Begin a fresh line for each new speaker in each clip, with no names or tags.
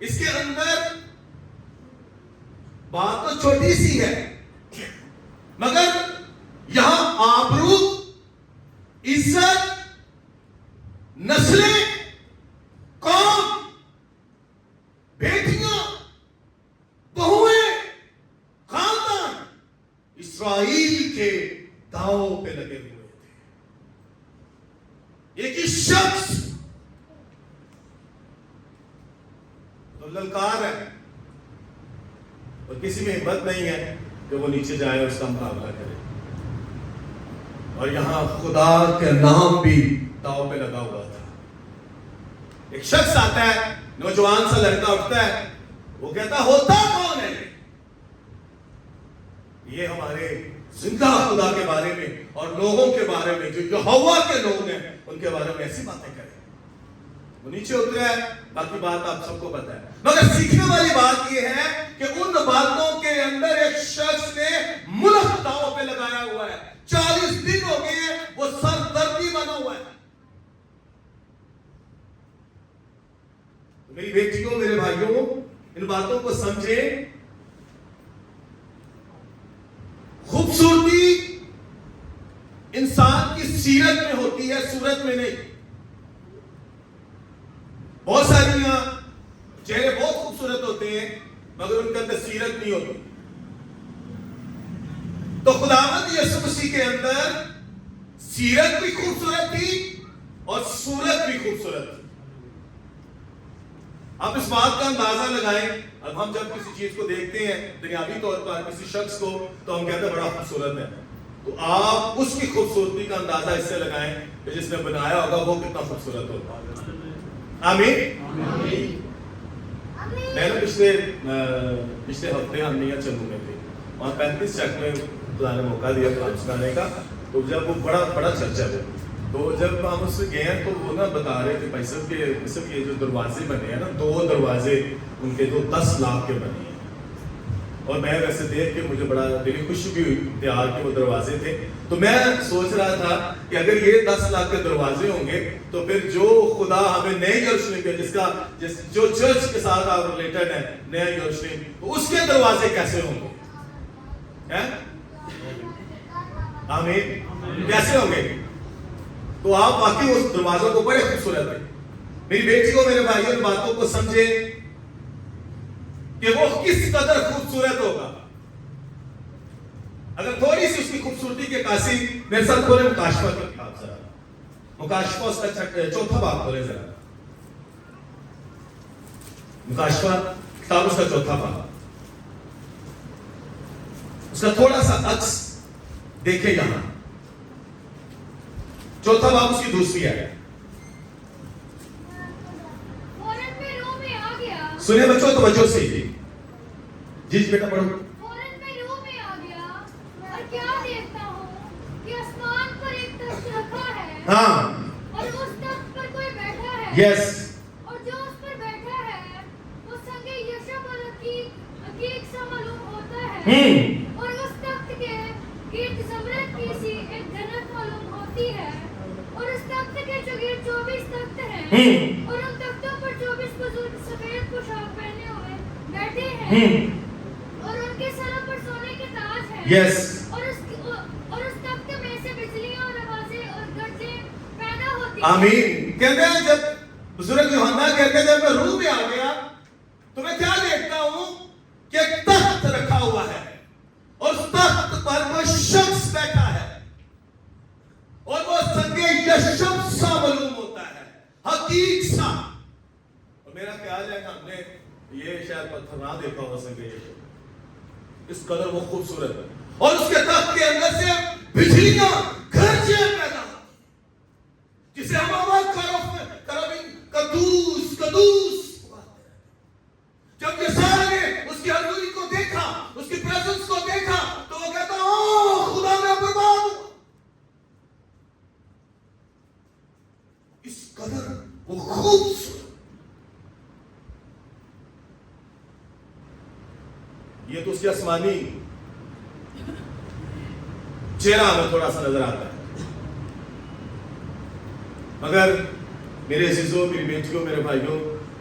اس کے اندر بات تو چھوٹی سی ہے، مگر یہاں آبرو، عزت، نسلیں، قوم، بیٹیاں، بہویں، خاندان اسرائیل کے داؤں پہ لگے ہوئے تھے. ایک ہی شخص تو للکار ہے، اور کسی میں ہمت نہیں ہے کہ وہ نیچے جائے اور اس کا مقابلہ کرے. اور یہاں خدا کا نام بھی داؤ پہ لگا ہوا تھا. ایک شخص آتا ہے، نوجوان سا لڑکا اٹھتا ہے، وہ کہتا ہوتا کون ہے یہ ہمارے زندہ خدا کے بارے میں اور لوگوں کے بارے میں جو یہوہ کے لوگ ہیں ان کے بارے میں ایسی باتیں کریں. وہ نیچے اترا ہے، باقی بات آپ سب کو پتہ ہے. مگر سیکھنے والی بات یہ ہے کہ ان باتوں کے اندر ایک شخص نے ملک داؤں پہ لگایا ہوا ہے. 40 دن ہو گئے ہیں وہ سر دردی بنا ہوا ہے. میری بیٹیوں، میرے بھائیوں، ان باتوں کو سمجھیں. خوبصورتی انسان کی سیرت میں ہوتی ہے، صورت میں نہیں. بہت ساری چہرے بہت خوبصورت ہوتے ہیں مگر ان کے اندر سیرت نہیں ہوتی. تو خداوند یسوع مسیح کے اندر سیرت بھی خوبصورت تھی اور صورت بھی خوبصورت تھی. آپ اس بات کا اندازہ لگائیں. اب ہم جب کسی چیز کو دیکھتے ہیں دنیاوی طور پر کسی شخص کو تو ہم کہتے ہیں بڑا خوبصورت ہے. تو آپ اس کی خوبصورتی کا اندازہ اس سے لگائیں کہ جس نے بنایا ہوگا وہ کتنا خوبصورت ہوگا. آمین. میں نے پچھلے ہفتے ہم نیا چلو میں تھے، وہاں 35 چک میں خدا نے موقع دیا کلام سنانے کا. تو جب وہ بڑا چرچا ہے، تو جب ہم اس سے گئے تو وہ بتا رہے تھے بھائی صاحب کہ یہ جو دروازے بنے ہیں نا، 2 دروازے ان کے جو 10 لاکھ کے بنے ہیں. اور میں ویسے دیکھ کے مجھے بڑا دلی خوشی بھی ہوئی تیار کے وہ دروازے تھے. تو میں سوچ رہا تھا کہ اگر یہ 10 لاکھ کے دروازے ہوں گے تو پھر جو خدا ہمیں نئے یروشلم کے جو چرچ کے ساتھ آپ ریلیٹڈ ہے نیا یروشلم، تو اس کے دروازے کیسے ہوں گے؟ آمین. کیسے ہوں گے؟ تو آپ واقعی اس دروازوں کو بڑے خوبصورت ہیں. میری بیٹی کو، میرے بھائیوں، ان باتوں کو سمجھیں کہ وہ کس قدر خوبصورت ہوگا. اگر تھوڑی سی اس کی خوبصورتی کے قاصد میرے ساتھ کھولے مکاشفہ کی کتاب ذرا. مکاشفہ اس کا 4تھا باب کھولے ذرا. مکاشفہ کتاب اس کا 4تھا باب، اس کا تھوڑا سا عکس دیکھیں یہاں. 4تھا باب اس کی دوسری آیت. سنیں بچوں، تو بچوں سے جی بیٹا پڑھو.
فوراً میں روح میں آ گیا اور کیا دیکھتا ہوں کہ آسمان پر ایک تخت رکھا ہے.
ہاں.
اور اس تخت پر کوئی بیٹھا ہے.
یس.
اور جو اس پر بیٹھا ہے وہ سنگ یشب اور عقیق سا معلوم ہوتا ہے. اور اس تخت کے گرد زمرد کی سی ایک جنت معلوم ہوتی ہے. اور اس تخت کے چوگرد 24 تخت ہیں. اور ان تختوں پر 24 بزرگ سفید پوشاک پہنے ہوئے بیٹھے ہیں. اور ان کے سروں پر سونے کے تاج ہیں.
یس.
اور اس تخت میں سے بجلیاں اور آوازیں اور گرجیں پیدا ہوتی ہیں.
آمین. کہتے ہیں جب بزرگ یوحنا کہتے ہیں جب میں روح میں آ گیا تو میں کیا دیکھتا ہوں کہ ایک تخت رکھا ہوا ہے اور اس تخت پر وہ شخص بیٹھا ہے اور وہ سنگ یشب سا معلوم ہوتا ہے، حقیق سا. اور میرا خیال ہے کہ ہم نے یہ شاید پتھر نہ دیکھا ہو سنگ یشب، اس قدر وہ خوبصورت ہے. اور اس کے تخت کے اندر سے بجلیاں گرجیں پیدا ہوتی جسے ہم قدوس. جب یسوع نے اس کی حضوری کو دیکھا، اس کی پریزنس کو دیکھا تو وہ کہتا اوہ خدا میں برباد ہوں. اس قدر وہ خوبصورت. یہ تو اس کی آسمانی چہرہ ہمیں تھوڑا سا نظر آتا ہے. مگر میرے عزیزوں، میری بیٹیوں، میرے بھائیوں،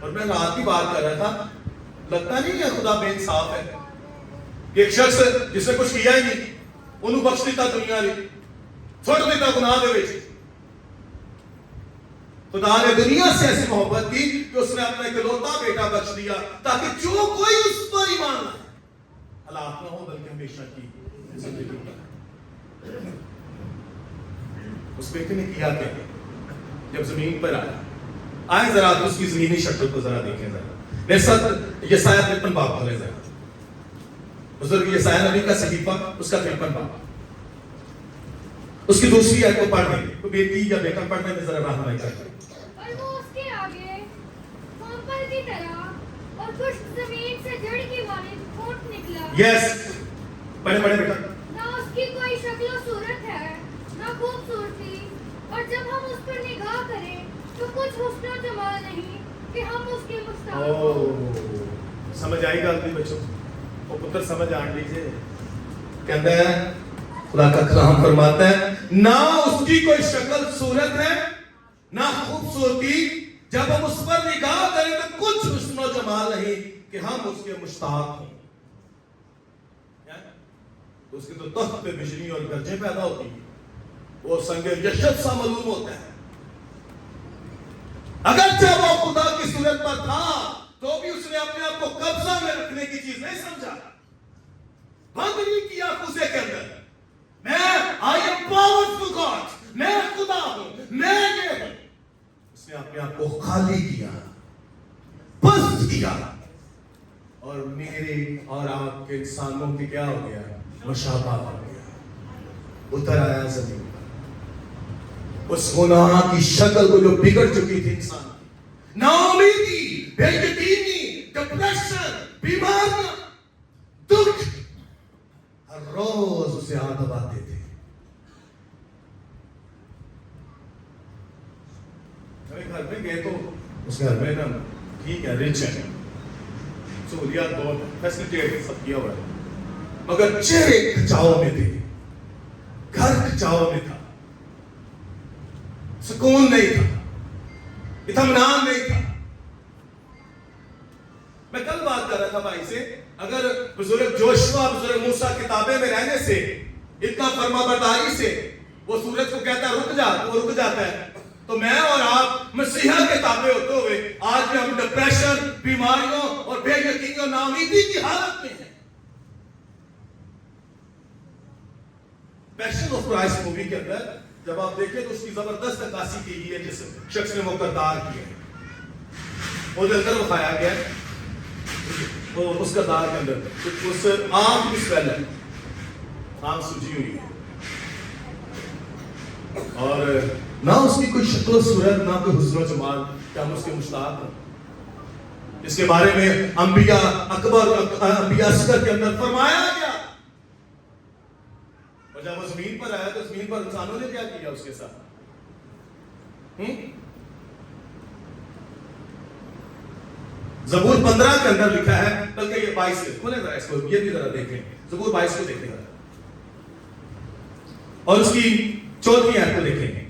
اور میں رات کی بات کر رہا تھا, لگتا نہیں ہے خدا بے انصاف ہے کہ ایک شخص جس نے کچھ کیا ہی نہیں انہوں بخش دیتا دنیا نے, چھوڑ دیتا گناہ دے وچ. خدا نے دنیا سے ایسی محبت کی کہ اس نے اپنا اکلوتا بیٹا بخش دیا تاکہ جو کوئی اس پر ایمان لائے ہلاک نہ ہو بلکہ ہمیشہ کی زندگی پائے. اس بیٹے نے کیا کیا جب زمین پر آیا؟ آئیں ذرا اس کی زمینی شکل کو ذرا دیکھیں ذرا میرے ساتھ. یسایہ 53 باب کھولیں ذرا. بزرگ یسایہ نبی کا صحیفہ اس کا 53 باب, اس کی دوسری آیت کو پڑھنے کو بیٹی یا بیٹا پڑھنے میں ذرا رہنمائی کریں.
اور وہ اس کے آگے کھوپڑ کی طرح اور خشک زمین سے جڑ کی مانند پھوٹ نکلا.
یس پڑھیں پڑھیں بیٹا.
نہ اس کی کوئی شکل و صورت ہے نہ خوبصورتی, اور جب ہم اس پر نگاہ کریں تو کچھ حسن و جمال نہیں کہ ہم اس کے مشتاق ہوں.
سمجھ آئی گا اپنی بچوں وہ پتر سمجھ آن لیجئے. کہتا ہے خدا کا کلام فرماتا ہے نہ اس کی کوئی شکل صورت ہے نہ خوبصورتی, جب ہم اس پر نگاہ کریں تو کچھ حسن و جمال نہیں کہ ہم اس کے مشتاق ہوں. اس کے تو تخت پہ بجلی اور گرجیں پیدا ہوتی ہیں, وہ سنگ یشب سا معلوم ہوتا ہے. اگرچہ وہ خدا کی صورت پر تھا تو بھی اس نے اپنے آپ کو قبضہ میں رکھنے کی چیز نہیں سمجھا. بند نہیں کیا اسے کے اندر میں آئی ایم پاورفل گاڈ, میں خدا ہوں, میں یہ ہوں. اس نے اپنے آپ کو خالی کیا, پست کیا, اور میرے اور آپ کے انسانوں کے کیا ہو گیا مشابہ ہو گیا. اتر آیا زمین پر اس گناہ کی شکل کو جو بگڑ چکی تھی انسان کی, ناامیدی, بے یقینی, ڈپریشن, بیماریاں, دکھ ہر روز اسے ہاتھ دباتے تھے. گھر میں گئے تو اس گھر میں نا ٹھیک ہے رچ ہے, سہولیات بہت فیسلٹی سب کیا ہوا ہے, مگر چہرے کھچاؤ میں تھے, گھر کھچاؤ میں تھا, سکون نہیں تھا, اطمینان نہیں تھا. میں کل بات کر رہا تھا بھائی سے, اگر بزرگ جوشوا بزرگ موسیٰ کتابیں میں رہنے سے, اتنا فرما برداری سے وہ سورج کو کہتا ہے رک جا, وہ رک جاتا ہے, تو میں اور آپ مسیحا کے تابع ہوتے ہوئے آج بھی ہم ڈپریشن, بیماریوں اور بے یقینی اور ناامیدی کی حالت میں ہیں. پیشن آف کرائسٹ مووی کے اندر جب آپ دیکھیں تو اس کی زبردست عکاسی کی گئی ہے جس شخص نے وہ کردار کیا ہے. وہ اندر دکھایا گیا ہے اس کردار کے اندر اس آنکھ کی سویل ہے, آنکھ سوجی ہوئی ہے, اور نہ اس کی کوئی شکل و صورت نہ کوئی حسن و جمال کہ ہم اس کے مشتاق ہیں. اس کے بارے میں انبیاء اکبر انبیاء اصغر کے اندر فرمایا گیا. اور جب وہ زمین پر آیا تو زمین پر انسانوں نے کیا کیا اس کے ساتھ؟ زبور 15 کے اندر لکھا ہے, بلکہ یہ 22 کے کھولیں ذرا اس کو, یہ بھی ذرا دیکھیں, زبور 22 کو دیکھیں ذرا, اور اس کی 14ویں آیت کو دیکھیں.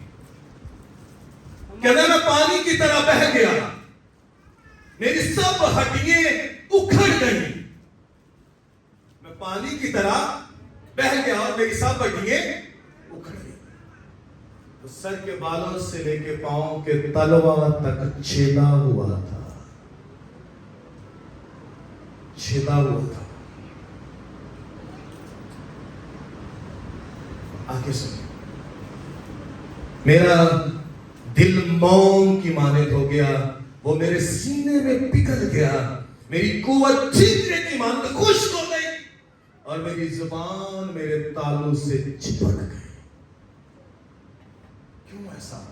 کہتا ہے میں پانی کی طرح بہہ گیا, میری سب ہڈیاں اکھڑ گئیں. میں پانی کی طرح بہہ گیا اور میری سب ہڈیاں اکھڑ گئیں. سر کے بالوں سے لے کے پاؤں کے تلوا تک چھیدا ہوا تھا, چھیدا ہوا تھا. آگے سنیں, میرا دل موم کی مانند ہو گیا, وہ میرے سینے میں پگھل گیا, میری قوت چھیننے کی مانند خشک ہو گئی, اور میری زبان میرے تالو سے چپک گئی. کیوں ایسا ہوا؟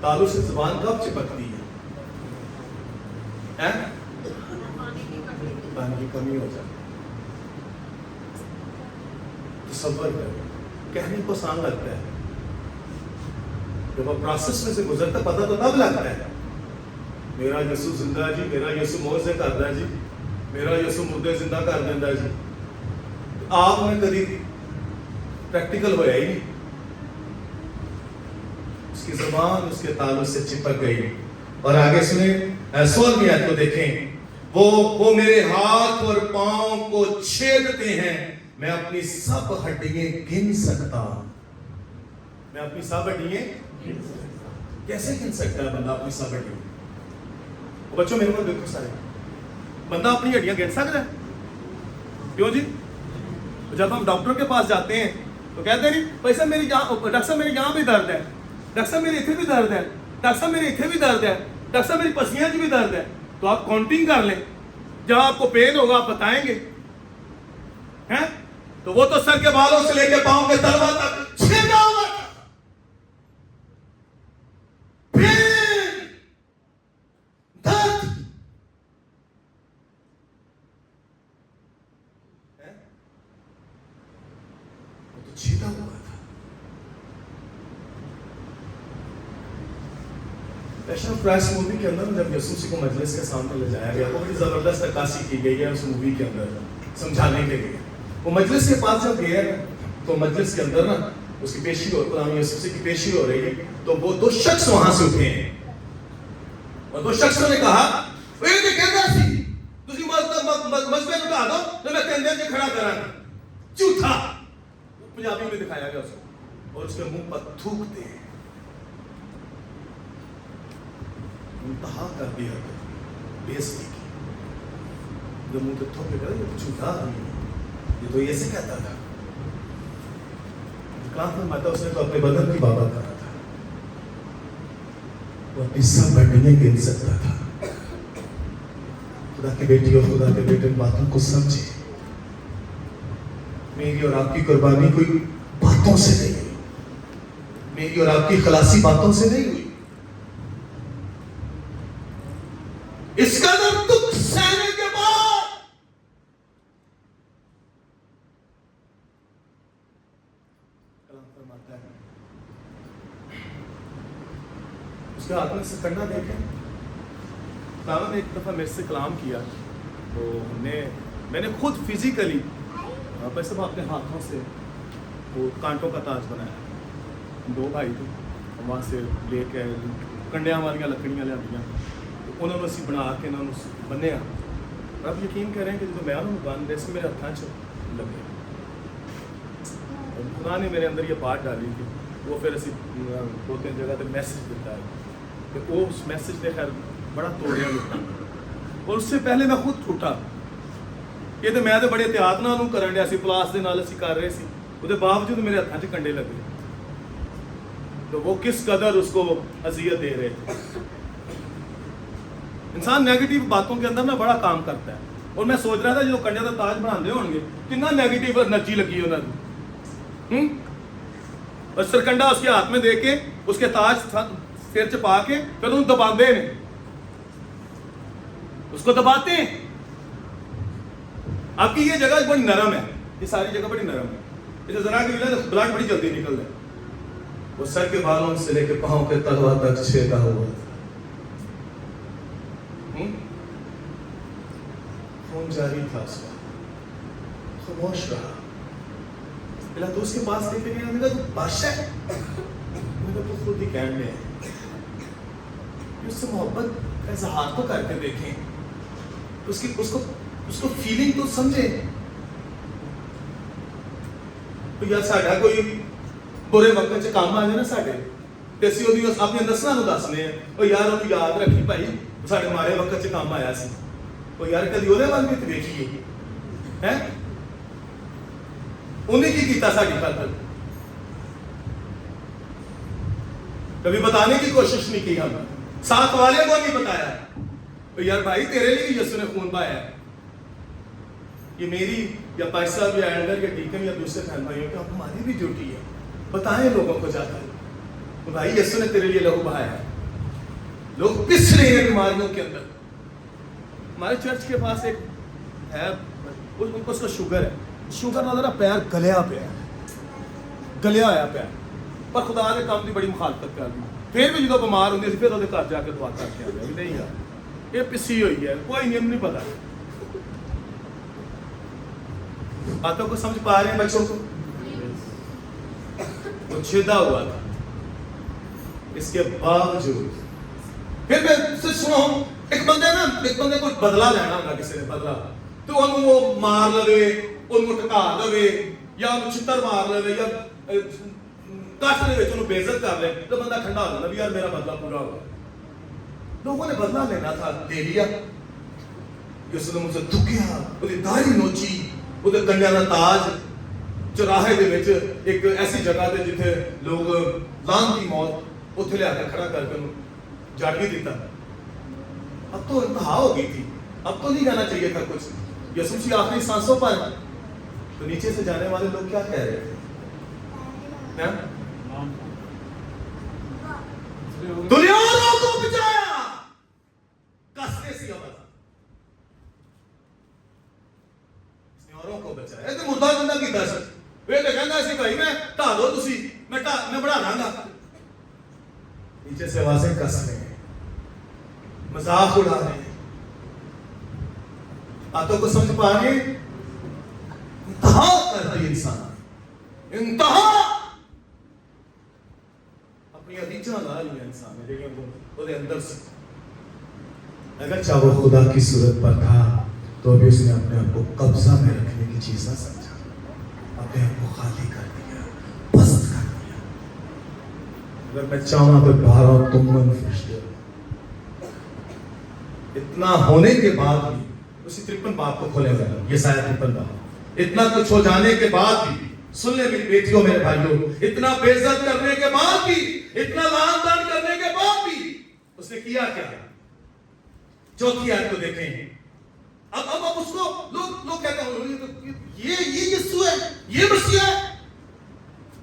تالو سے زبان کب چپکتی ہے؟ پانی کی کمی ہو جاتی. تصور کریں, کہنے کو آسان لگتا ہے, جب آپ پروسیس میں سے گزرتا پتہ تو تب لگتا ہے. میرا یسوع زندہ ہے جی, میرا یسوع موعظے کرتا ہے جی, میرا یسوع مردے زندہ کر دیتا ہے جی. آپ میں کبھی پریکٹیکل ہوا ہی نہیں. اس کی زبان اس کے تالوں سے چپک گئی. اور آگے سنیں 16ویں آیت کو دیکھیں. وہ میرے ہاتھ اور پاؤں کو چھیدتے ہیں, میں اپنی سب ہڈیاں گن سکتا. میں اپنی سب ہڈیاں کیسے گن سکتا ہے بندہ اپنی سب ہڈیاں؟ بچوں میرے کو دیکھو سارے, بندہ اپنی ہڈیاں گن سکتا ہے؟ کیوں جی؟ جب ہم ڈاکٹر کے پاس جاتے ہیں تو کہتے ہیں نہیں بھائی صاحب میری ڈاکٹر صاحب میرے یہاں بھی درد ہے, ڈاکٹر صاحب میرے اتنے بھی درد ہے, ڈاکٹر صاحب میرے اتنے بھی درد ہے, ڈاکٹر صاحب میری پسلیاں بھی درد ہے. تو آپ کاؤنٹنگ کر لیں, جہاں آپ کو پین ہوگا آپ بتائیں گے. ہیں تو وہ تو سر کے بالوں سے لے کے پاؤں کے تلوا تک چھیدا ہوا تھا. پین, درد, وہ تو چھیدا ہوا تھا. پیشن آف کرائسٹ مووی کے اندر جب یسوع مسیح کو مجلس کے سامنے لے جایا گیا تو بڑی زبردست عکاسی کی گئی ہے اس مووی کے اندر سمجھانے کے لیے. وہ مجلس کے پاس جب گیا تو مجلس کے اندر نا اس کی پیشی ہو, غلام یسوع مسیح کی پیشی ہو رہی ہے, تو وہ دو شخص وہاں سے اٹھے ہیں اور دو شخصوں نے کہا یہ کہتا سی تسی مذہب اٹھا دو تو میں کندھے سے کھڑا کراں گا. جھوٹا. پنجابی میں دکھایا گیا اس کو, اور اس کے منہ پر تھوکتے ہیں. انتہا کر دیا بےزتی کی. جو منہ پہ تھوکے کرے یہ تو جھوٹا نہیں, یہ تو ایسے کہتا تھا. کہاں فرماتا اس نے تو اپنے بدن کی بابت کرا تھا, وہ اپنی سب ہڈیاں گن سکتا تھا. خدا کی بیٹی اور خدا کے بیٹے باتوں کو سمجھے. میری اور آپ کی قربانی کوئی باتوں سے نہیں ہوئی, میری اور آپ کی خلاصی باتوں سے نہیں ہوئی. اس کا نام دکھ سہنے کے بعد کلام فرماتا ہے اس کے ہاتھ میں سے کنڈا دیکھیں. خدا نے ایک دفعہ میرے سے کلام کیا تو میں نے خود فزیکلی بس اپنے ہاتھوں سے وہ کانٹوں کا تاج بنایا. دو بھائی تھے وہاں سے لے کے کنڈیاں والی لکڑیاں لیا, انہوں نے اسی بنا کے انہوں نے بنیا. اب یقین کریں کہ جب میں انہوں نے بن رہے سے میرے ہاتھ چ لگے. خدا نے میرے اندر یہ بات ڈالی کہ وہ پھر اسی دو تین جگہ تک میسج دیتا ہے کہ وہ اس میسج نے خیر بڑا توڑیا لوگوں. اور اس سے پہلے میں خود ٹوٹا. یہ تو میں تو بڑے احتیاط نال انہوں کرن ڈیا سی, پلاس دے نال اسی کر رہے سی, اس کے باوجود میرے ہاتھوں 'چ کنڈے لگے. تو وہ کس قدر اس کو اذیت دے رہے تھے. انسان نیگیٹو باتوں کے اندر نا بڑا کام کرتا ہے. اور میں سوچ رہا تھا جو کنڈے کا تاج بناتے ہوں گے کتنا نیگیٹو انرجی لگی انہوں نے. اور سرکنڈا اس کے ہاتھ میں دے کے اس کے تاج سر چ پا کے پھر انہوں دباندے ہیں, اس کو دباتے ہیں. آپ کی یہ جگہ بڑی نرم ہے, یہ ساری جگہ بڑی نرم ہے, اسے ذرا کہ بلڈ بڑی جلدی نکلتا ہے. وہ سر کے بالوں سے لے کے پاؤں کے تلوا تک چھیدا ہوا تھا. خون جاری تھا اس کا, خاموش رہا. پلاطوس کے پاس لے کے گیا, میں نے کہا تو بادشاہ ہے, میں نے کہا تو خود ہی کہنے میں ہے. اس سے محبت کا اظہار تو کر کے دیکھیں, اس کو فیلنگ تو سمجھیں. تو یار ساڈا کوئی برے وقت چ کام آ جائے نا ساڈے تے اسی اودی اپنی نسلاں نوں دسنے ہیں او یار اونوں یاد رکھی بھائی ساڈے مارے وقت چ کام آیا سی. او یار کدی اودے ول بھی تے ویکھیے ہیں انہیں کی کیتا ساڈی خاطر. کبھی بتانے کی کوشش نہیں کی, ہم ساتھ والے کو نہیں بتایا او یار بھائی تیرے لیے بھی یسوع نے خون بہایا ہے. یہ میری یا پاش صاحب یا ایلڈر یا ڈیکن یا دوسرے بہن بھائیوں کی ہماری بھی ڈیوٹی ہے, بتائیں لوگوں کو جا کر بھائی یسوع نے تیرے لیے لہو بہایا ہے. لوگ پس رہے ہیں بیماریوں کے اندر. ہمارے چرچ کے پاس ایک ہے, ان کو اس کا شوگر ہے, شوگر نہ ذرا پیر گلیا پیا ہوا پیا, پر خدا نے کام کی بڑی مخالفت کر دی. پھر بھی جب بیمار ہوندی سی پھر وہ گھر جا کے دعا کر کے آ گیا نہیں یار یہ پسی ہوئی ہے, کوئی نیم نہیں پتا. باتوں کو سمجھ پا رہے ہیں بچوں کو؟ وہ چھیدا ہوا تھا. اس کے باوجود پھر میں سے سنو ایک بندے کو بدلا لینا ہوگا کسی نے بدلا تو انہوں وہ مار لوے انہوں ٹکا لوے یا انہوں چھتر مار لوے یا کاٹ لے انہوں بے عزت کر لے تو بندہ ٹھنڈا ہو جانا بھی یار میرا بدلا پورا ہو گیا. لوگوں نے بدلا لینا تھا لے لیا. اس نے مجھ سے دکھیا وہ داڑھی نوچی وہ کنیا کا تاج چوراہے دے وچ ایک ایسی جگہ تے جتھے لوگ لان کی موت اتنے لیا کے کھڑا کر کے جاڑ بھی دیتا. اب تو انتہا ہو گئی تھی, اب تو نہیں کہنا چاہیے تھا کچھ. یسوع مسیح آخری سانسوں پر تو نیچے سے جانے والے لوگ کیا کہہ رہے تھے؟ دنیاوں کو بچایا کسنے سی آواز اوروں کو بچایا. یہ تو مردہ زندہ کی دہشت وہ تو کہنا سی بھائی میں ٹھا دو تسی میں بڑھا لاں گا. نیچے سے آوازیں کس رہے ہیں, مذاق اڑا رہے ہیں, باتوں کو سمجھ پا رہے ہیں. انتہا کر رہی انسان, انتہا اپنی عدیجہ لا لیا انسان نے لیکن وہ دے اندر سے
اگر چاہے وہ خدا کی صورت پر تھا تو ابھی اس نے اپنے آپ کو قبضہ میں رکھنے کی چیز نہ سمجھا, اپنے آپ کو خالی کر دیا, پست کر دیا. اگر میں چاہوں تو 12 تم فرشتے
اتنا ہونے کے بعد بھی اسی 53 باب کو کھولے گا, یہ سایہ 53 باب, اتنا کچھ ہو جانے کے بعد بھی سن لیں میری بیٹیوں میرے بھائیوں, اتنا بے عزت کرنے کے بعد بھی, اتنا لعن طعن کرنے کے بعد بھی اس نے کیا کیا؟ چوتھی آیت کو دیکھیں. اب اس کو لوگ کہتے ہیں یہ یسوع ہے, یہ مسیح ہے,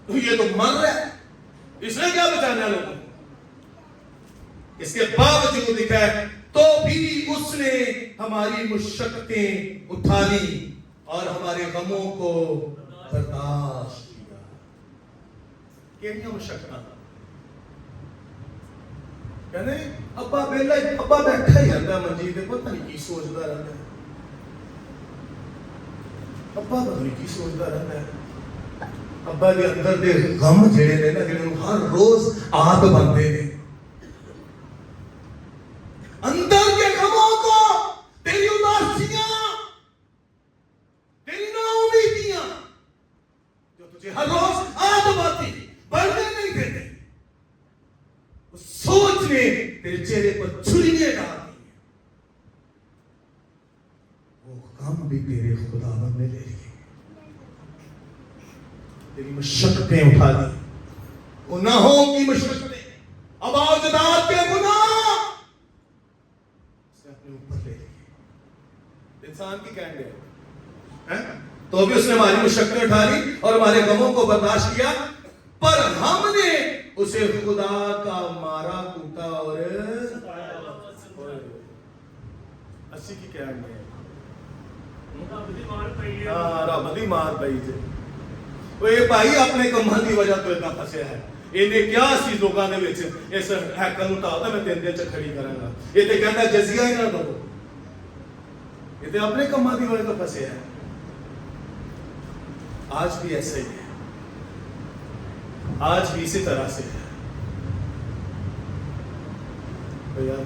تو یہ تو مر رہا ہے, اس نے کیا بچانا ہے لوگوں. اس کے باوجود لکھا ہے تو بھی اس نے ہماری مشقتیں اٹھا لی اور ہمارے غموں کو برداشت کیا. کیڑیاں مشقتاں کہنے ابا بیلا ابا بیٹھا ہی رہتا ہے منجی تے پتہ نہیں کی سوچدا رہتا ہے, ابا پتہ نہیں کی سوچدا رہتا ہے. ابا دے اندر دے غم جڑے نے نا جڑے ہر روز آگ بندے نے, اندر کے غموں کو, تیری اداسیاں, تیری ناامیدیاں جو تجھے ہر روز آگ باتی بڑھنے نہیں دیتے, اس سوچ نے تیرے چہرے پر چھریاں ڈال دی. وہ غم بھی تیرے خداوند نے لے لیے, تیری مشقتیں اٹھا لی, گناہوں کی مشقتیں, آباء و اجداد کے گناہ اسے اپنے اوپر لے لیے. انسان کی کہنے ہے تو بھی اس نے ہماری مشقتیں اٹھا لی اور ہمارے غموں کو برداشت کیا, پر ہم نے اسے خدا کا مارا کوٹا اور اسی کی کہنے ہے رابطی مار پئی جے. یہ بھائی اپنے کمال کی وجہ تو اتنا پھنسیا ہے, انہیں کیا سی لوگوں نے اس ہیکل نو ٹھا میں 3 دن چ کھڑی کراں گا, یہ تے کہندا جزیہ ہی نہ دو, یہ تے اپنے کمال کی وجہ تو پھنسیا ہے. آج بھی ایسے ہی ہے, آج بھی اسی طرح سے ہے. تو یار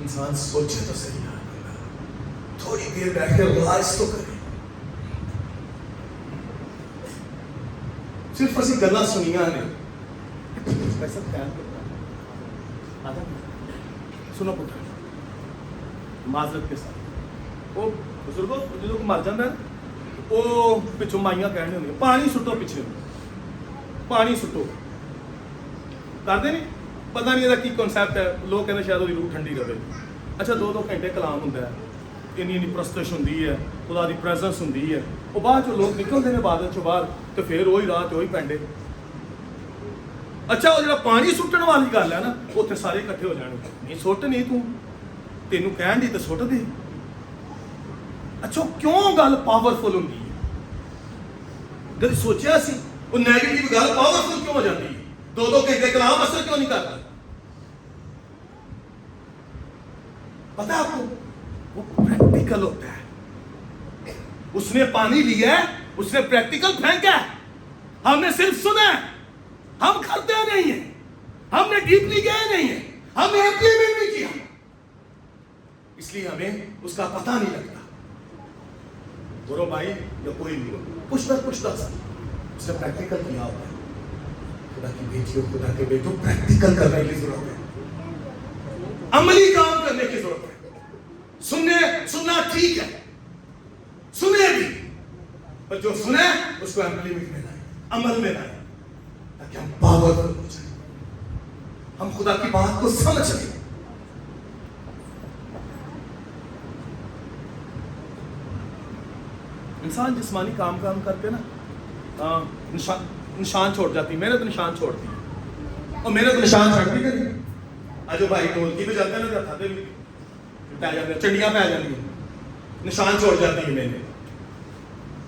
انسان سوچے تو صحیح ہے, تھوڑی دیر بیٹھ کے ریلائز تو کرے. صرف اسی گلاں سنیاں نے ایسا خیال کرتا ہے. سنو پتر معذرت کے ساتھ وہ بزرگوں جدوں مر جاتا ہے وہ پچھوں مائیاں کہنے ہوندی پانی سٹو, پیچھے پانی سٹو کرتے نہیں, پتہ نہیں یہ کی کنسیپٹ ہے. لوگ کہتے شاید وہ روح ٹھنڈی رہے. اچھا 2 گھنٹے کلام ہوتا ہے, اینی پرستش ہوندی ہے, خدا دی پریزنس ہوندی ہے, وہ بعد جو لوگ نکلتے ہیں عبادت چوں باہر تو پھر وہی رات وہی پینڈے. اچھا وہ جڑا پانی سٹن والی گل ہے نا اتنے سارے اکٹھے ہو جانے, نہیں سٹ نہیں تینوں کہن دی تو سٹ دے. اچھا کیوں گل پاورفل ہوندی ہے, کدی سوچیا سی وہ نیگیٹو گل پاورفل کیوں ہو جاتی ہے؟ 2 گھنٹے کلام اثر کیوں نہیں کرتا؟ پتہ آپ کو وہ پریکٹیکل ہوتا ہے. اس نے پانی لیا ہے, اس نے پریکٹیکل پھینکا ہے, ہم نے صرف سنا ہے, ہم کرتے نہیں ہیں, ہم نے ڈیپلی گئے نہیں ہے, ہم نے امپلیمنٹ نہیں کیا, اس لیے ہمیں اس کا پتہ نہیں لگتا. گورو بھائی یا کوئی بھی ہو, کچھ نہ کچھ دس اس نے پریکٹیکل کیا ہوتا ہے. خدا کی بیٹیوں, خدا کے بیٹوں, پریکٹیکل کرنے کی ضرورت ہے, عملی کام کرنے کی ضرورت ہے. سننا ٹھیک ہے, سنے بھی, پر جو سنے اس کو امپلیمنٹ میں لائیں, عمل میں لائیں, تاکہ ہم پاورفل ہو جائیں, ہم خدا کی بات کو سمجھ سکیں. انسان جسمانی کام کر کے نا نشان چھوڑ جاتی, میں نے تو نشان چھوڑ دی, اور میں نے تو نشان چھوڑ دی نہیں. آج جو بھائی ڈھولکی پہ جاتے ہیں نا, کھاتے بھی پہ جاتے ہیں, چنڈیاں پہ آ جاتی ہیں, نشان چھوڑ جاتی ہے. میں نے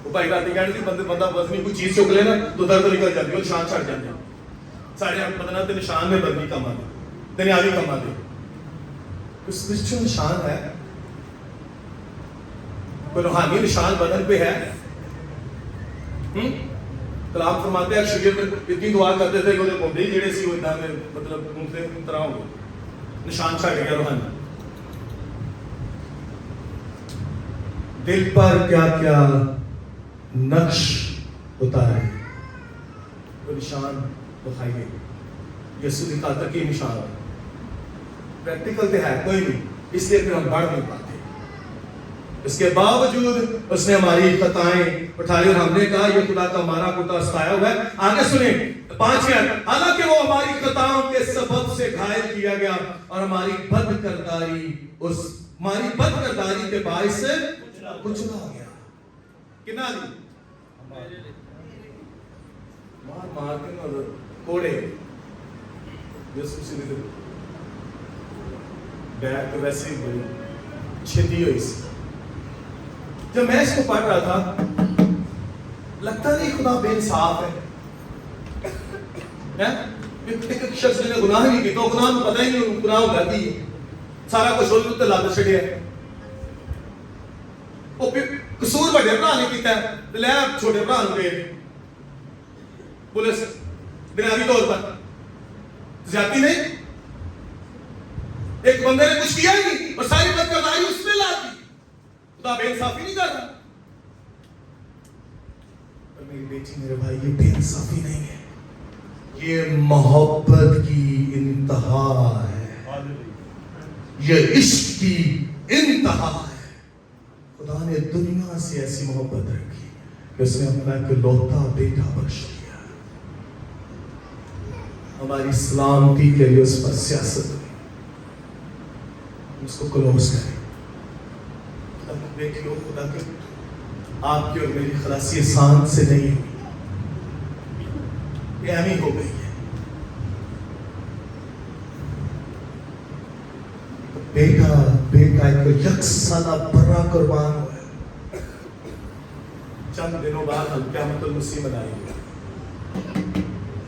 وہ بھائی راتی کہنے کی بندہ وزنی کوئی چیز چک لے نا تو درد نکل جاتی ہے, نشان چھڑ جاتے ہیں. سارے بدنا تے نشان میں بدنی کما دے, دنیاوی کما دے. اسپرچل نشان ہے, کوئی روحانی نشان بدن پہ ہے. کلام فرماتے ہیں شریعت میں اتنی دعا کرتے تھے کہ وہ بوندے جڑے سی وہ ادھا میں مطلب منہ سے طرح ہو گئے, نشان چھڑ گیا روحانی. دل پر کیا کیا نقش اتارے, وہ نشان دکھائیے. یسوع دکھاتا کہ نشان پریکٹیکل تو ہے کوئی نہیں, اس لیے پھر ہم بڑھ نہیں پاتے. اس کے باوجود اس نے ہماری خطائیں اٹھائی, اور ہم نے کہا یہ خدا کا ہمارا کتا ستایا ہوا ہے. آگے سنیں 5 حالانکہ وہ ہماری خطاؤں کے سبب سے گھائل کیا گیا, اور ہماری بد کرداری کے باعث سے کچلا گیا. کتنا مار کے کوڑے بیگ تو ویسے ہی بڑی چھدی ہوئی سی. جب میں اس کو پڑھ رہا تھا لگتا نہیں خدا بے انصاف ہے. ایک شخص نے گناہ نہیں کیا تو گناہ کو پتہ ہی نہیں گناہ ہو جاتی ہے, سارا کچھ وہ لا چھڑیا ہے. وہ قصور بڑے بھرا نے کیتا ہے تو لے چھوٹے بھرا نوں دے پولیس دنیاوی طور پر زیادتی نہیں. ایک بندے نے کچھ کیا ہی نہیں اور ساری بدکرداری اس میں لا دی. خدا بے انصافی نہیں کر رہا. پر میری بیٹی میرے بھائی یہ بے انصافی نہیں ہے, یہ محبت کی انتہا ہے, یہ عشق کی انتہا ہے. خدا نے دنیا سے ایسی محبت رکھی کہ اس نے اپنا اکلوتا بیٹا بخش دیا. ہماری سلامتی کے لیے اس پر سیاست ہوئی. اس کو کلوز کریں. بیٹی لوگ خدا کے آپ کی اور میری خلاصی احسان سے نہیں ہوئی, یہ اہمی ہو گئی ہے. بیٹا ایک یکسانہ برا قربان ہوا ہے. چند دنوں بعد ہم قیامت المسیح منائیں گے.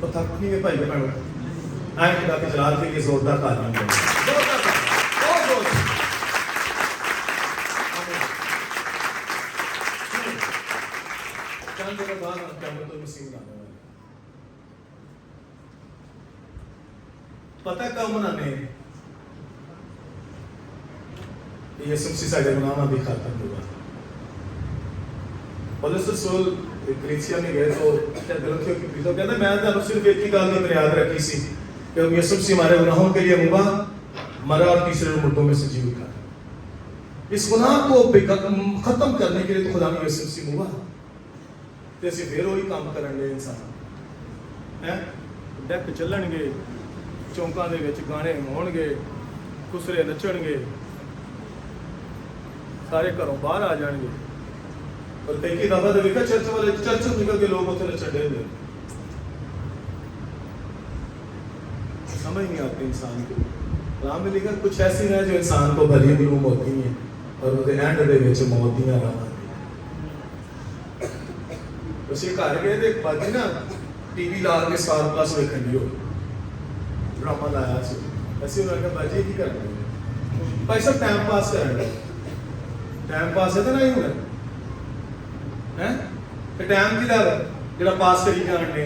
تو تھک نہیں ہے بھائی بہنوں, آئے خدا کے جلال کے لیے زوردار تعلیم دیں. چند دنوں بعد ہم قیامت المسیح منانے والے. پتہ کب منانے ہیں؟ یسوع مسیح سارے گناہوں بھی ختم ہوگا. پولس رسول کلیسیا میں گئے تو گلتیوں کی پیتوں کہتے ہیں میں تو صرف ایک ہی گل کی بنیاد رکھی سی کہ یسوع مسیح ہمارے گناہوں کے لیے مرا اور تیسرے مردوں میں سے جی اٹھا. اس گناہ کو ختم کرنے کے لیے تو خدا نے یسوع مسیح ہوا تو اسی پھر وہی کام کریں گے. انسان ڈیک چلن گے, چونکاں دے وچ گانے ہون گے, خسرے نچن گے, سارے گھروں باہر آ جان گے. اور کئی دفعہ تو دیکھا چرچ والے چرچ نکل کے لوگ اتنے نچن دے دیں. سمجھ نہیں آتی انسان کو. قرآن میں لکھا کچھ ایسی ہیں جو انسان کو بھلی معلوم ہوتی ہیں اور وہ اینڈ دے وچ موت دیاں راہ. اسی گھر گئے تو ایک باجی نا ٹی وی لا کے سال پلس ویکھن ہو ڈرامہ لایا سی. ایسے انہوں نے کہا باجی کی کرنا ہے بھائی صاحب ٹائم پاس کرنا ہے. ٹائم پاس ہے تو نہیں ہونا ٹائم کی جڑا پاس کری جان نے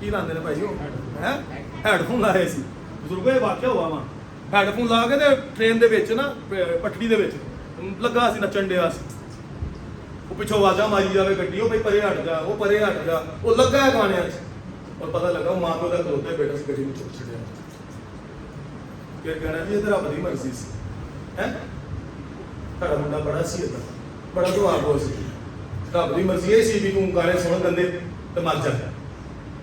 ਕੀ ਲਾਉਂਦੇ ਨੇ ਭਾਈ ਉਹ ਹੈ ਹੈਡਫੋਨ ਲਾਏ ਸੀ। ਬਜ਼ੁਰਗੋ ਇਹ ਵਾਕਿਆ ਹੋਆ ਵਾ, ਹੈਡਫੋਨ ਲਾ ਕੇ ਤੇ ਟ੍ਰੇਨ ਦੇ ਵਿੱਚ ਨਾ ਪਟੜੀ ਦੇ ਵਿੱਚ ਲੱਗਾ ਸੀ ਨੱਚਣ ਡਿਆ ਸੀ। ਉਹ ਪਿੱਛੋਂ ਆਵਾਜ਼ਾਂ ਮਾਰੀ ਜਾਵੇ ਗੱਡੀ, ਉਹ ਬਈ ਪਰੇ ਹਟ ਜਾ, ਉਹ ਪਰੇ ਹਟ ਜਾ, ਉਹ ਲੱਗਾ ਹੈ ਗਾਣਿਆਂ 'ਚ। ਔਰ ਪਤਾ ਲੱਗਾ ਉਹ ਮਾਂ ਪਿਓ ਦਾ ਖਲੋਤਾ ਬੇਟਾ ਸੀ, ਗੱਡੀ ਨੂੰ ਚੁੱਕ ਛੱਡਿਆ। ਫਿਰ ਕਹਿਣਾ ਜੀ ਇਹ ਤਾਂ ਰੱਬ ਦੀ ਮਰਜ਼ੀ ਸੀ ਹੈ। ਤੁਹਾਡਾ ਮੁੰਡਾ ਬੜਾ ਸੀ, ਏਦਾਂ ਬੜਾ ਦੁਆ ਬੋਲ ਸੀ। ਰੱਬ ਦੀ ਮਰਜ਼ੀ ਇਹ ਸੀ ਵੀ ਤੂੰ ਗਾਣੇ ਸੁਣ ਗੰਦੇ ਤੇ ਮਰ ਜਾ।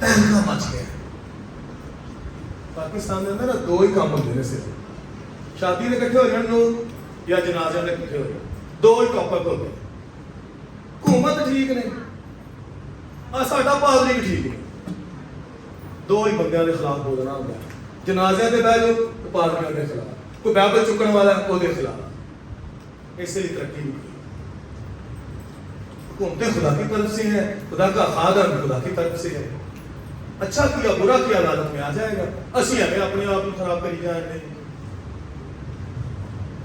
تہلکا مچ گیا. پاکستان کے اندر نا دو ہی کام ہوتے ہیں صرف, شادی کے کٹھے ہو جان لوگ یا جنازے کے کٹھے ہو جان, دو ہی ٹاپک ہوتے ہیں. حکومت ٹھیک نہیں اور ساڈا پادری بھی ٹھیک نہیں, دو ہی بندیاں کے خلاف بولنا ہوتا ہے. جنازے سے بہ جاؤ تو پادریوں کے خلاف, کوئی بائبل چکن والا ہے وہ خلاف. اس لیے ترقی نہیں کی. حکومتیں خدا کی طرف سے ہیں, خدا کا خادم خدا کی طرف سے ہے. اچھا کیا برا کیا عدالت میں آ جائے گا, اسی ہمیں اپنے آپ کو خراب کری جائیں گے.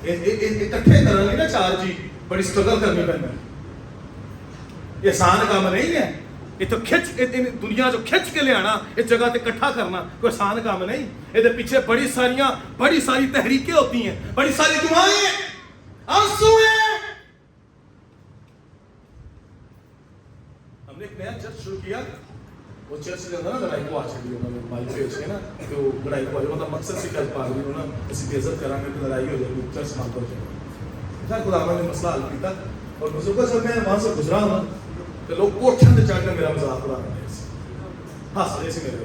اکٹھے کرنے نا چار جی بڑی اسٹرگل کرنی پڑنا ہے. یہ آسان کام نہیں ہے. یہ تو کھچ دنیا جو کھچ کے لے آنا اس جگہ تے اکٹھا کرنا کوئی آسان کام نہیں. یہ پیچھے بڑی ساری تحریکیں ہوتی ہیں, بڑی ساری دعائیں آنسو ہیں. ہم نے ایک نیا چرچ شروع کیا, وہ چرچ کے اندر نا لڑائی کو آ چکی انہوں نے مائک پیچ کے نا تو لڑائی کو مطلب مقصد سے کیا پا رہی نا اسی کی عزت کریں گے تو لڑائی ہو جائے گی, چرچ مانتا ہو جائے گا. خیر خدا نے مسئلہ حل کیا اور بزرگوں سے میں وہاں سے گزرا ہوں تو لوگ کوٹھن سے چڑھ کے میرا مذاق اڑا رہے ہیں, ہنس رہے سے میرے.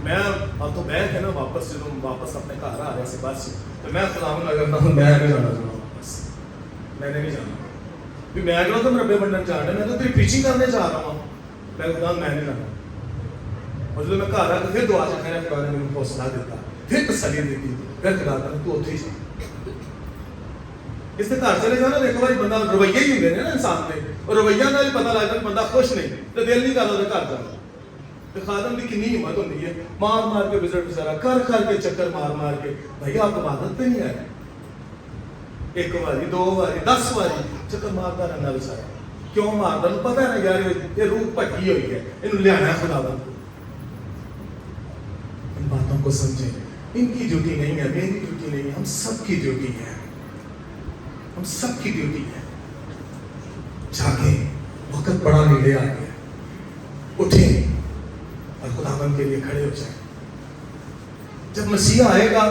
میں اب تو بیٹھ کے نا واپس جب واپس اپنے گھر آ رہے سے بس تو میں خدا کرتا ہوں میں نہیں جانا چاہوں واپس, میں نے نہیں جانا. میں اگر تو ربے بنڈن چاہ رہا, میں تو تیری پریچنگ کرنے چاہ رہا ہوں, میں خدا میں نہیں جانا. اور جب میں گھر آ کے پھر دعا چاہ رہا خدا نے مجھے حوصلہ دیتا, پھر تسلی دیتی, پھر خدا کرتا تو اتنے ہی جا. اس سے گھر چلے جانا ایک بار بندہ رویے ہی ہوتے ہیں نا انسان کے, اور رویہ کا بھی پتا لگتا ہے بندہ خوش نہیں تو دل نہیں کرتا گھر جانا. تو خادم کی کنی ہمت ہوتی ہے, مار مار کے وزٹ بچارا کر کے چکر مار مار کے, بھائی آپ عبادت پہ نہیں آئے, ایک باری دو باری 10 باری چکر مارتا رہنا بچارا. کیوں مارتا پتا ہے نا یار یہ روح پٹی ہوئی ہے, انہوں لے آنا خدا بند. ان باتوں کو سمجھیں, ان کی ڈیوٹی نہیں ہے, میری ڈیوٹی نہیں ہے, ہم سب کی ڈیوٹی ہے, ہم سب کی ڈیوٹی ہے. جاگیں, وقت بڑا نیڑے آ گیا, اٹھیں اور خداوند کے لیے کھڑے ہو جائیں. جب مسیح آئے گا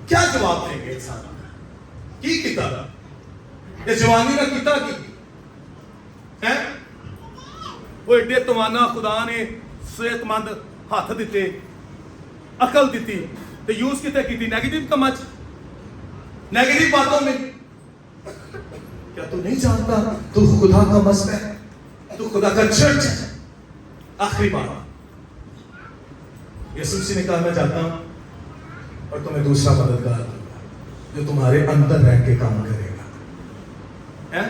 کیا جواب دیں گے انسان کی کتاب یہ جوانی کا کتاب کی ہے وہ ایڈے توانا خدا نے صحت مند ہاتھ دیتے, عقل دیتی, تو یوز کتے کی تھی نیگیٹو کمچ, نیگیٹو باتوں میں. کیا تو نہیں جانتا تو خدا کا مسئلہ ہے, تو خدا کا چرچ ہے. آخری بات یسوع مسیح نے کہا میں چاہتا ہوں اور تمہیں دوسرا مددگار دوں گا جو تمہارے اندر رہ کے کام کرے گا.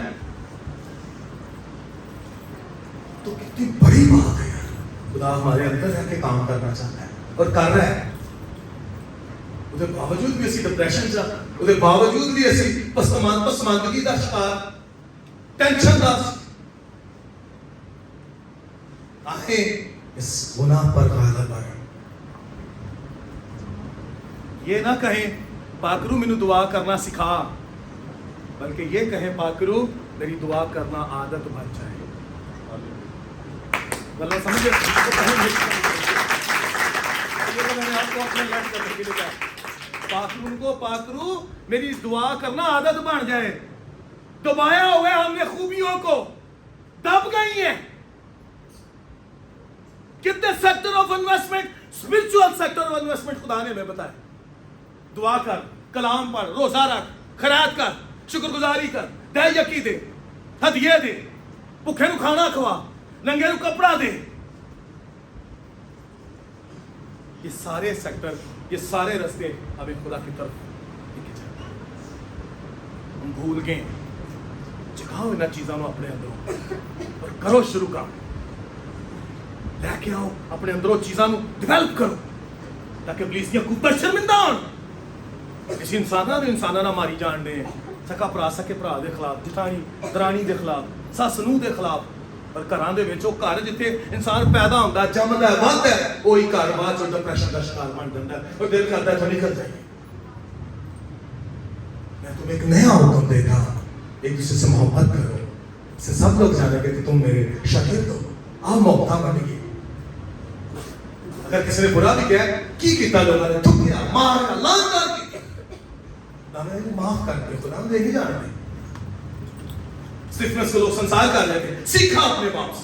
تو کتنی بڑی بات ہے یار, خدا ہمارے اندر رہ کے کام کرنا چاہتا ہے اور کر رہا ہے. اس کے باوجود بھی اسی ڈپریشن چاہ, اس کے باوجود بھی اسی پسماندگی کا شکار, ٹینشن کا آئیں اس گناہ پر غالب آئیں. یہ نہ کہیں پاکرو مینوں دعا کرنا سکھا, بلکہ یہ کہیں پاکرو میری دعا کرنا عادت بن جائے. اللہ سمجھے میں نے آپ کو اپنے یاد کرنے کے لیے کہا پاکرو کو, پاکرو میری دعا کرنا عادت بن جائے. دبایا ہوئے ہم نے خوبیوں کو, دب گئی ہیں. کتنے sector of investment, spiritual sector of investment خدا نے ہمیں بتایا. دعا کر, کلام پڑھ, روزہ رکھ, خیرات کر, شکر گزاری کر, دے یقی دے, ہدیے دے, بھوکے نو کھانا کھوا, ننگے نو کپڑا دے. یہ سارے سیکٹر, یہ سارے رستے ہمیں خدا کی طرف لے کے جاتے ہیں. ہم بھول گئے. جگاؤ ان چیزوں کو اپنے اندروں اور کرو شروع کام, لے کے آؤ اپنے اندروں چیزوں کو ڈیولپ کرو تاکہ ابلیس کو پر شرمندہ ہو. کسی انسانہ نہ ماری جان دے, سکا پرا سکے پرا دے خلاف, جٹھانی درانی دے خلاف, سس نو دے خلاف. اور گھراں دے وچ او گھر جتھے انسان پیدا ہوندا جمدا ہے وددا ہے, وہی گھر بعد چ ڈپریشن دا شکار بن جاندا ہے اور دل کرتا ہے تو نکل جائے. میں تمہیں ایک نیا حکم دیتا ہوں, ایک دوسرے سے محبت کرو. اس سے سب لوگ جانیں گے کہ تم میرے شاگرد ہو. آپ موقع بنے گی. اگر کسی نے برا بھی کیا کی کیتا لوگوں نے تھکیا مارا لان کر کے میں معاف کر کے خدا نے نہیں جانا. صرف کو لوگ سنسار کر لیتے, سیکھا اپنے باپ سے.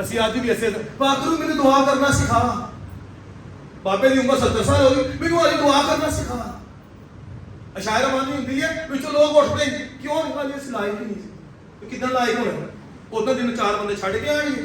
ਅਸੀਂ ਅੱਜ ਵੀ ਐਸੇ ਪਾਕਰੂ ਮੈਨੂੰ ਦੁਆ ਕਰਨਾ ਸਿਖਾ। ਬਾਬੇ ਦੀ ਉਮਰ 70 ਸਾਲ ਹੋ ਗਈ, ਮੈਨੂੰ ਅੱਜ ਦੁਆ ਕਰਨਾ ਸਿਖਾ। ਅਸ਼ਾਇਰ ਮਾਨੀ ਹੁੰਦੀ ਹੈ ਵਿੱਚੋਂ ਲੋਕ ਉੱਠਦੇ ਕਿਉਂ ਨਹੀਂ ਵਾਲੀ ਇਸ ਲਾਇਕ ਹੀ ਨਹੀਂ ਸੀ, ਕਿਦਾਂ ਲਾਇਕ ਹੋਣਾ? ਉਦੋਂ ਦਿਨ 4 ਬੰਦੇ ਛੱਡ ਕੇ ਆਣਗੇ,